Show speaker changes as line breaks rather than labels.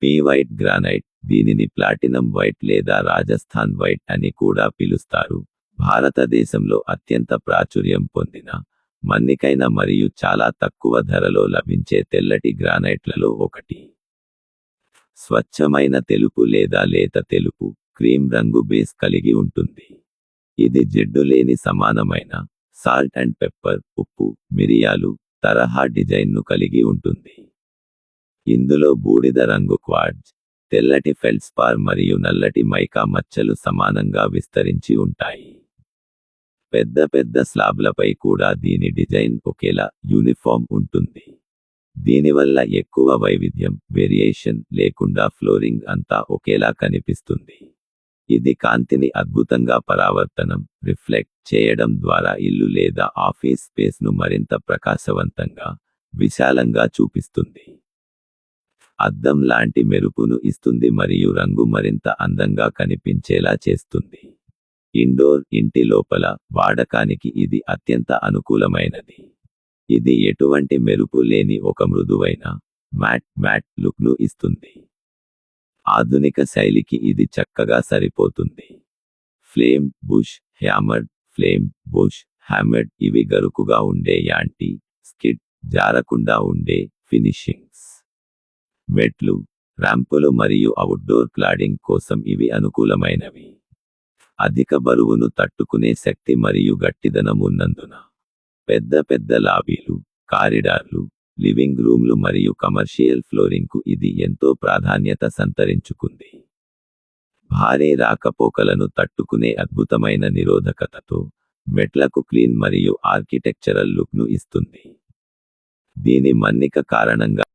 P white granite, దీనిని platinum white లేదా Rajasthan white అని కూడా పిలుస్తారు, భారతదేశంలో అత్యంత ప్రాచుర్యం పొందిన, మన్నికైన మరియు చాలా తక్కువ ధరలో లభించే తెల్లటి గ్రానైట్లలో ఒకటి. స్వచ్ఛమైన తెలుపు లేదా లేత తెలుపు, క్రీమ్ రంగు బేస్ కలిగి ఉంటుంది. ఇది జిడ్డు లేని సమానమైన సాల్ట్ అండ్ పెప్పర్, ఉప్పు, మిరియాలు తరహా డిజైన్ను కలిగి ఉంటుంది. ఇందులో బూడిద రంగు క్వార్ట్జ్, తెల్లటి ఫెల్డ్స్పార్ మరియు నల్లటి మైకా మచ్చలు సమానంగా విస్తరించి ఉంటాయి. పెద్ద పెద్ద స్లాబ్లపై కూడా దీని డిజైన్ ఒకేలా యూనిఫామ్ ఉంటుంది. దీనివల్ల ఎక్కువ వైవిధ్యం వేరియేషన్ లేకుండా ఫ్లోరింగ్ అంతా ఒకేలా కనిపిస్తుంది. ఇది కాంతిని అద్భుతంగా పరావర్తనం రిఫ్లెక్ట్ చేయడం ద్వారా ఇల్లు లేదా ఆఫీస్ స్పేస్ను మరింత ప్రకాశవంతంగా, విశాలంగా చూపిస్తుంది. అద్దం లాంటి మెరుపును ఇస్తుంది మరియు రంగు మరింత అందంగా కనిపించేలా చేస్తుంది. ఇండోర్ ఇంటి లోపల వాడకానికి ఇది అత్యంత అనుకూలమైనది. ఇది ఎటువంటి మెరుపు లేని ఒక మృదువైన మ్యాట్ లుక్ను ఇస్తుంది. ఆధునిక శైలికి ఇది చక్కగా సరిపోతుంది. Flame bush hammered, flame bush hammered ఇవి గరుకుగా ఉండే యాంటీ స్కిడ్, జారకుండా ఉండే ఫినిషింగ్స్. మెట్లు, ర్యాంపులు మరియు అవుట్డోర్ క్లాడింగ్ కోసం ఇవి అనుకూలమైనవి. అధిక బరువును తట్టుకునే శక్తి మరియు గట్టిదనం ఉన్నందున పెద్ద పెద్ద లాబీలు, కారిడార్లు, లివింగ్ రూమ్లు మరియు కమర్షియల్ ఫ్లోరింగ్కు ఇది ఎంతో ప్రాధాన్యత సంతరించుకుంది. భారీ రాకపోకలను తట్టుకునే అద్భుతమైన నిరోధకతతో మెట్లకు క్లీన్ మరియు ఆర్కిటెక్చరల్ లుక్ను ఇస్తుంది. దీని మన్నిక కారణంగా